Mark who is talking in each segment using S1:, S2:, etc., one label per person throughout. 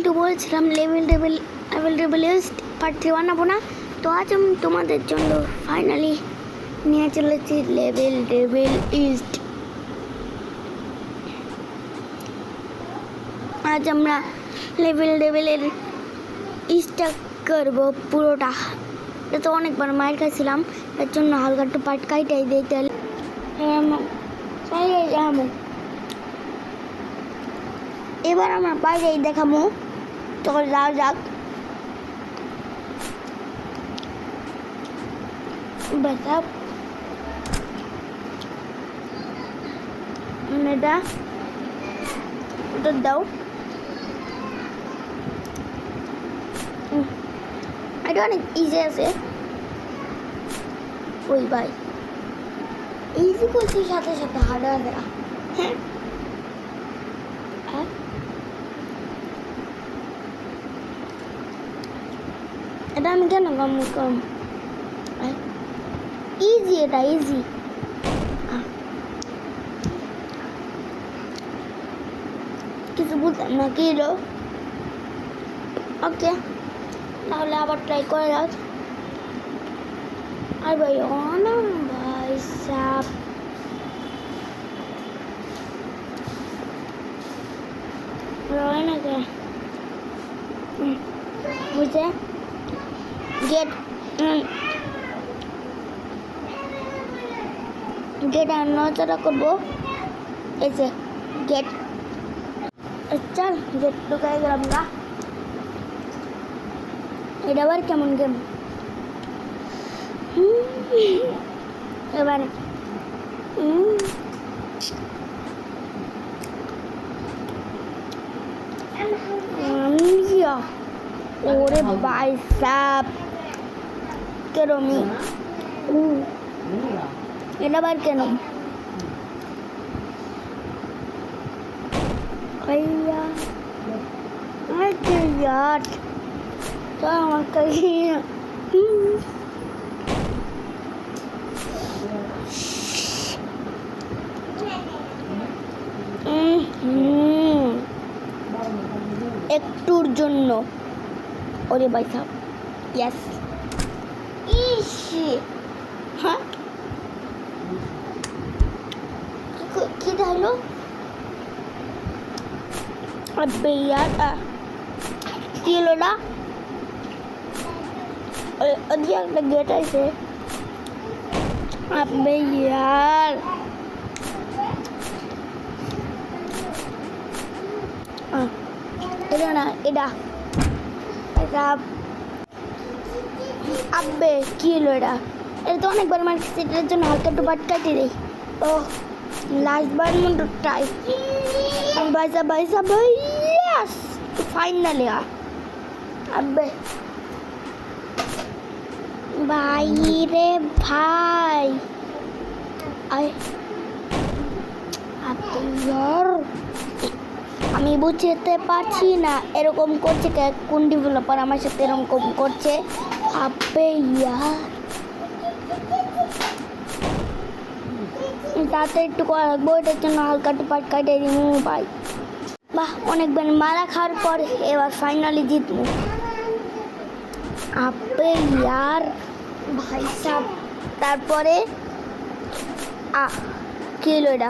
S1: একটু বলছিলাম level part 3 বানাবো না, তো আজ আমি তোমাদের জন্য ফাইনালি নিয়ে চলেছি লেভেল ইস্ট। আজ আমরা লেভেলের ইস্টটা করবো পুরোটা। এটা তো অনেকবার মার খাইছিলাম, এর জন্য হালকা একটু পার্ট কাইটাই দিই। তাহলে এবার আমরা বাইরেই দেখাবো, তখন যাওয়া যাক। এটা ওটা দাও, এটা অনেক ইজি আছে। ওই ভাই ইজি করছি, সাথে সাথে হার্ড আছে। হ্যাঁ এটা আমি কেন কম ইজি, এটা ইজি। কিছু বুঝলাম না কি এলো। ওকে, তাহলে আবার ট্রাই করা যাক। আর ভাই না ভাই সাপ, রয় না কে বুঝে গেট নড়াচড়া করবো। এই যে গেট, চল গেট ঢুকাই গেলাম না। এটা আবার কেমন গেম? এবার ওরে ভাই সাপ কেরমি, এটা আবার কেন? यार तो कहीं একটুর জন্য। ওরে ভাই সাহেব, ইয়েস। হ্যাঁ কি হলো? अबे यार কি হলো না? ওদিকে একটা গেট আছে। अबे यार এটা না, এটা আব্বে কি হলো? এটা তো অনেকবার মারছি, এটার জন্য হালকা একটু বাট কাটিয়ে দেয়। ও লাস্ট বার মতো ট্রাই। বাইসা ভাই, ইয়েস ফাইনালি। আব্বে ভাই রে ভাই, আমি বুঝতে পারছি না এরকম করছে কোন ডেভেলপার আমার সাথে এরকম করছে। আব্বে ইয়ার তাতে একটু রাখবো, এটার জন্য হালকা একটু পাট কাটে দিব ভাই। বাহ, অনেকবার মারা খাওয়ার পর এবার ফাইনালি জিতবো। আব্বে ইয়ার ভাই সাব, তারপরে কি হলো? এটা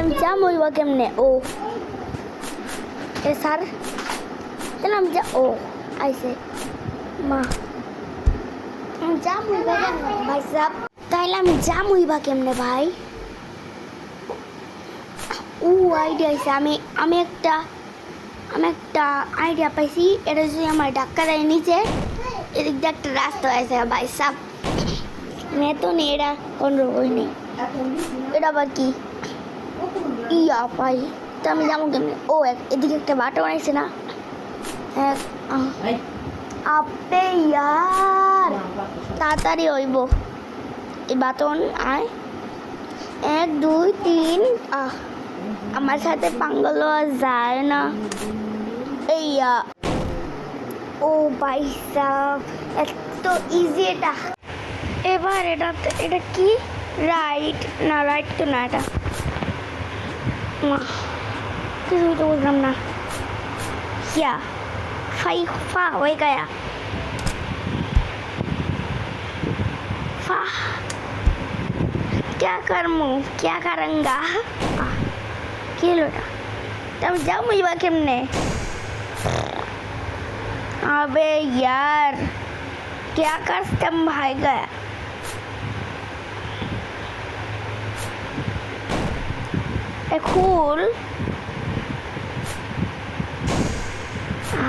S1: আমি জাম হইবা কেমনে? ও এ স্যার, তাহলে আমি ও আইসে মা জাম হইবা কেমনে ভাই সাব? তাইলে আমি জাম হইবা কেমনে ভাই? আইডিয়া আছে। আমি একটা আইডিয়া পাইছি। এটা যদি আমার ধাক্কা দেয় নিচে, এদিক দিয়ে একটা রাস্তা আছে ভাই সাব। মেতো নেই, এটা কন্ট্রোল নেই। এটা আবার কি ইয়া ভাই? তো আমি যাবো কেমনি? এদিকে একটা বাটা বানাইছে না? আপে ইয়ার তাড়াতাড়ি হইব এই বাতন। আয় 1 2 3। আমার সাথে পাঙ্গা লওয়া যায় না। ও ভাই সাব, এত ইজি এটা। এবার এটা কি? রাইট না, রাইট তো না, এটা কিছু তো বুঝলাম না। क्या फाई फा हो गया फा क्या करमू क्या करूँगा क्या लोटा तब जाओ मुझे बाकी हमने अबे यार क्या कस्टम भाई गया cool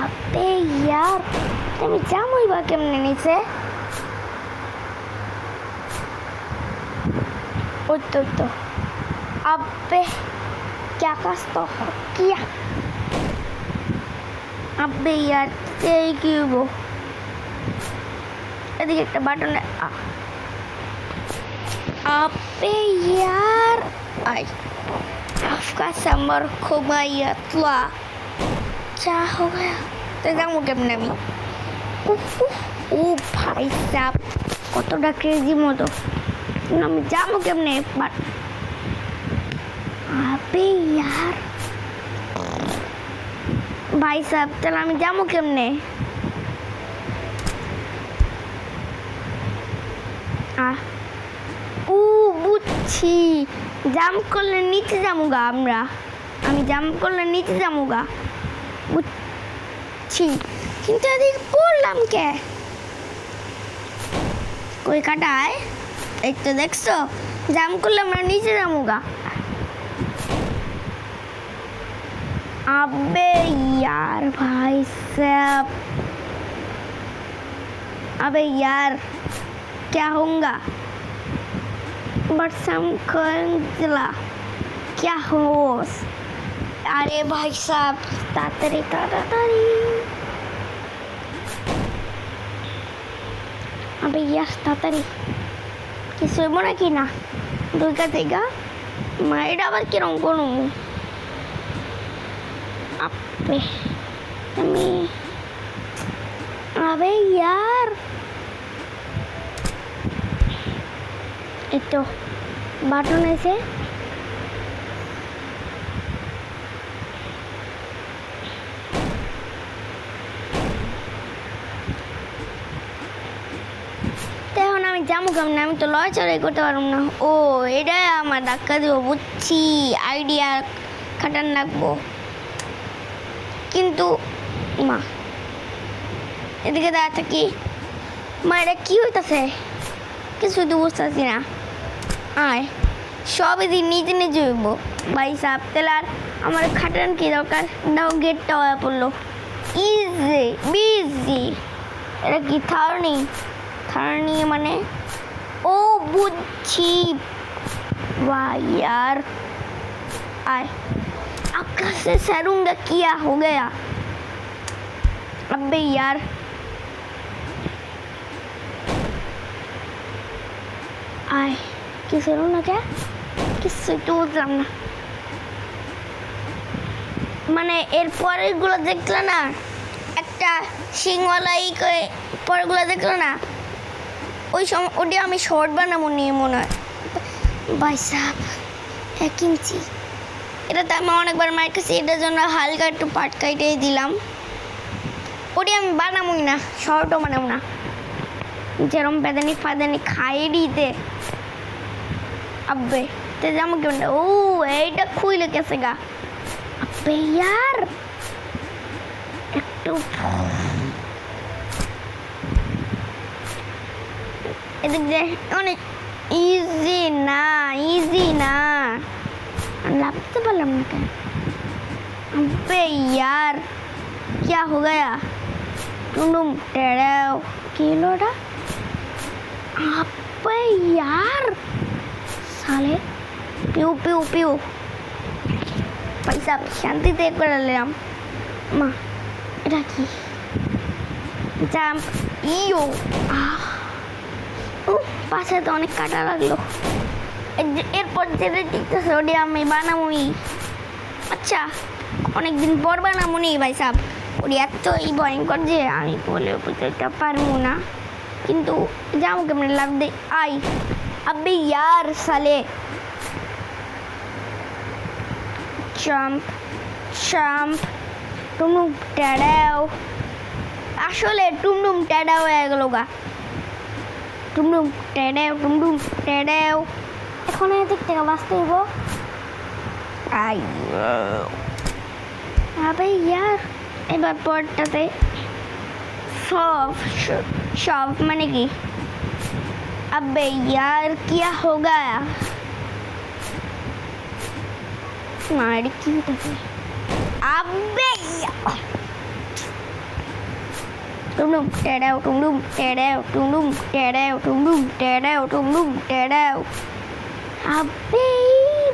S1: अबे यार तुम जाम हुई बाकी हमने नीचे तो अबे क्या कस्तो किया अबे यार ते क्यों এদিকে একটা বাটন अबे यार आई आपका समर खो गया तुआ क्या हो गया तो जाऊँ केमने আমি ও ভাই সাহেব কতটা ক্রেজি মতো আমি যাবো কেমনে বাট अबे यार भाई साहब তাহলে আমি যাবো কেমনে ও বুঝছি জাম করলে নিচে যামুগা আমি জাম করলে নিচে যামুগা বুঝছি কিন্তু এদিকে পড়লাম কে কই কাটায় এই তো দেখছো জাম করলে আমরা নিচে যামুগা अबे यार भाई साहब अबे यार क्या होगा बट समझला क्या हो अरे भाई साहब तातरी अबे यार तातरी किस बोना कि ना दुई का देगा मैं आবার কিরকম করব अबे अबे यार itu button ऐसे এখন আমি যাবো কেমন আমি তো লড়াচড়াই করতে পারবো না ও এটাই আমার ধাক্কা দিব বুঝছি আইডিয়া খাটান রাখবো কিন্তু মা এদিকে দাঁড়া থাকি মা এটা কি হইতাছে কিছু তো বুঝতেছি না আয় সব এদিন নিজে নিজে হইব ভাই সাহেব তাহলে আর আমার খাটান কি দরকার দাও গেটটা হয়ে পড়লো ইজি বিজি এটা কি থার্নি মানে ও বুঝছি वाह यार आए आकाश से सरूंगा क्या हो गया अबे यार आए किस ना क्या किससे तो বুঝলাম না মানে এর পরেরগুলো দেখলে না একটা সিংওয়ালা পরেরগুলো দেখলে না ওই সময় ওটা আমি শর্ট বানাবো নিয়ে মনে হয় ভাই সাহেব 1 ইঞ্চি এটা তো আমি অনেকবার মার কাছে এটার জন্য হালকা একটু পাট কাটিয়ে দিলাম ওটা আমি বানাবোই না শর্টও বানাবো না যেরকম ফাদানি খাইয়ে দিতে अबे ते जाम क्यों ओ এইটা খুইলে কেসে গা अबे यार একটু এদিক দে অনেক ইজি না লাপতে পারলাম না কেন अबे यार क्या हो गया टुंडुम टेढ़ाओ किलोड़ा अबे यार साले पिऊ पैसा शांति देख कर लेलाम माँ এটা কি জাম্প ইয়ো ও পাশে তো অনেক কাটা লাগলো এরপর যেটা দেখতেছে ওটা আমি বানাবোই আচ্ছা অনেকদিন পর বানাবোনি ভাই সাহেব ওটা এতই ভয়ঙ্কর যে আমি বলে বুঝতে পারবো না কিন্তু যাবো কেমন লাভ দে আই अबे यार साले जंप টুমটুম টেড়াও, আসলে টুমটুম টেড়াও হয়ে গেল গা। টুমটুম টেড়াও। এখন এদিক থেকে বাঁচতে হইব। আবে ইয়ার, এবার পরটাতে সব মানে কি? अबे यार क्या हो गया? मार की तभी अबे तुम टेढ़ाओ अबे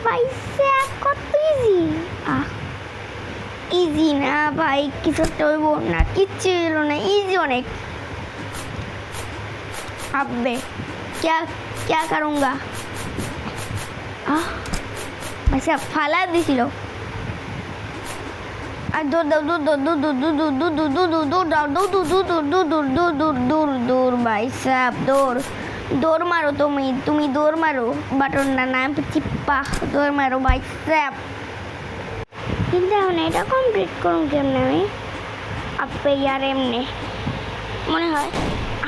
S1: भाई से কত इजी ना भाई কিছু একটা হইব না, কিচ্ছু হলো না, ইজি অনেক। अबे क्या करूँगा? अच्छा फाला दिছিল। दूर भाई साहब दौड़ मारो, तुम दौड़ मारो, बटन ना नाम चिप्पा दौड़ मारो भाई साहब। কিন্তু এখন এটা কমপ্লিট করুন কেমনে আমি? আপে ইয়ার এমনি মনে হয়।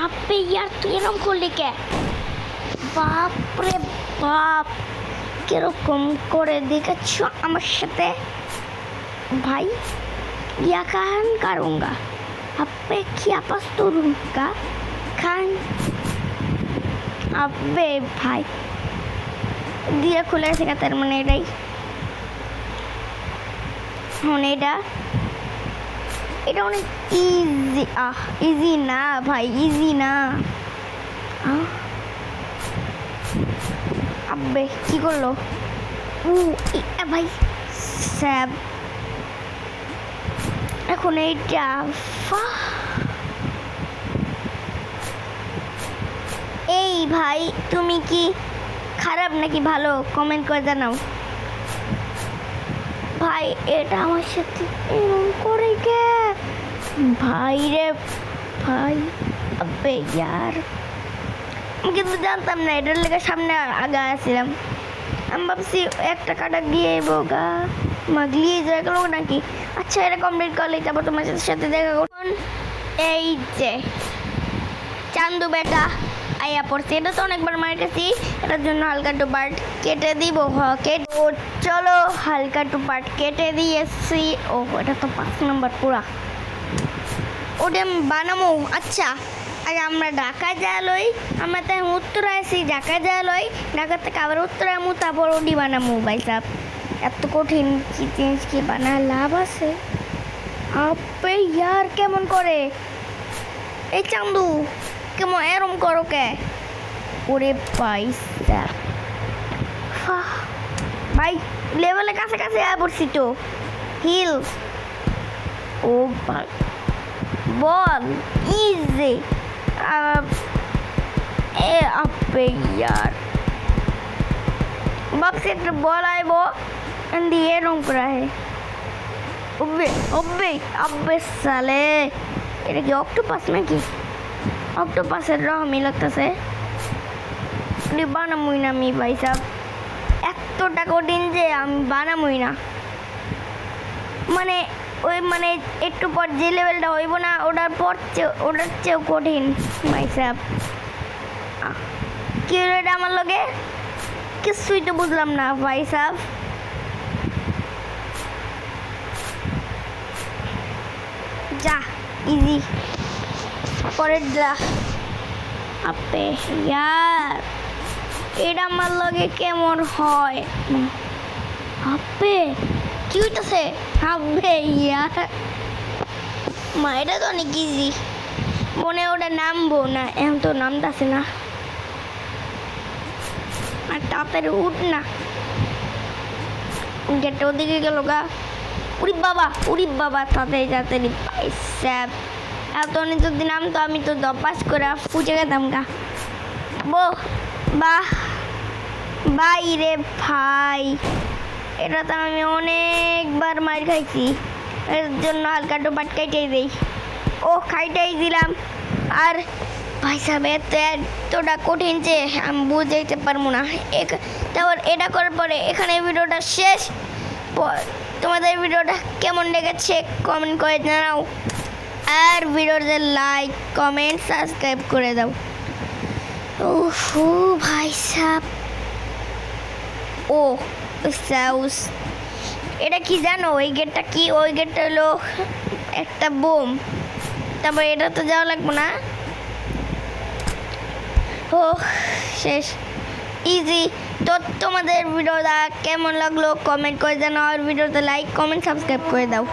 S1: আপে ইয়ার তুই এরকম করলি কে? বাপ রে বাপ, কিরকম করে দেখেছ আমার সাথে भाई? या कान करूँगा अबे क्या पस्तूरूँगा खान। अबे भाई दिया खुले से कतर मने रही होने डा এটা অনেক ইজি। ইজি না ভাই, ইজি না। আব্বে কি করলো? ভাই স্যাব এখন এইটা এই ভাই তুমি কি খারাপ নাকি ভালো কমেন্ট করে জানাও ভাই। এটা আমার সাথে এমন করে কে ভাই রে ভাই? আবে यार আমি কিন্তু জানতাম না, এটার লেগে সামনে আগা আসছিলাম। আমি ভাবছি একটা কাটা গিয়ে বোগা মাগলিয়ে যায় গেল নাকি। আচ্ছা এটা কমপ্লিট করলে তারপর তোমার সাথে দেখা করুন। এই যে চান্দু বেটা আয়া পড়ছে, এটা তো অনেকবার মারতেছি, এটার জন্য হালকা একটু পার্ট কেটে দিব। ও চলো হালকা একটু পার্ট কেটে দিয়েছি। ও এটা তো 5 নম্বর পুরা, ওটা আমি বানাবো। আচ্ছা আগে আমরা ঢাকা যালই, আমরা তো উত্তরা আসি, ঢাকা যালই, ঢাকা থেকে আবার উত্তরা মু, তারপর ওটি বানাবো। ভাই সাহেব এত কঠিন কি জিনিস কি বানা লাভ আছে? আপে ইয়ার কেমন করে এই চান্দু কেমন এরম করো কে? ওরে ভাই সাহেব ভাই লেভেলের কাছে কাছে আয় পড়ছি তো। হিল ও ভাই বল ইজি আপে यार ভাবছি একটা বল আইব দিয়ে এরম করা হে। अबे साले এটা কি অক্টোপাস নাকি? অক্টোপাসের রকমই লাগতেছে। বানামুই না আমি ভাই সাহেব, এতটা কঠিন যে আমি বানামুই না। মানে ওই মানে একটু পর যে লেভেলটা হইব না ওটার চেয়েও কঠিন ভাই সাহেব। কি হলো এটা আমার লগে? কিছুই তো বুঝলাম না ভাই সাহেব। যা ইজি পরের যা। আপে ইয়ার এটা আমার লগে কেমন হয়? আপে কি হইতেছে? আপে ইয়ার মা এটা তো অনেক ইজি, মনে ওটা নামবো না, এখন তো নামতেছে না। আর তাড়াতাড়ি উঠ না, গেটটা ওদিকে গেল গা। উড়ি বাবা তাড়াতাড়ি স্যাপ এত যদি নামতো আমি তো দপাস করে পুজে গেতাম গা। ভাই রে ভাই, এটা তো আমি অনেকবার মার খাইছি, এর জন্য হালকা টোপাট কাইটাই দেই। ও খাইটাই দিলাম। আর ভাই সাহেব এতটা কঠিন যে আমি বুঝাইতে পারবো না। তারপর এটা করার পরে এখানে ভিডিওটা শেষ। তোমাদের ভিডিওটা কেমন লেগেছে কমেন্ট করে জানাও, আর ভিডিওতে লাইক কমেন্ট সাবস্ক্রাইব করে দাও। ওহো ভাই সাব, ও সাউস, এটা কি জানো? ওই গেটটা কি? ওই গেটটা হলো একটা বোম। তারপর এটা তো যাওয়া লাগবে না। ও শেষ, ইজি। তো তোমাদের ভিডিওটা কেমন লাগলো কমেন্ট করে জানাও, আর ভিডিওতে লাইক কমেন্ট সাবস্ক্রাইব করে দাও।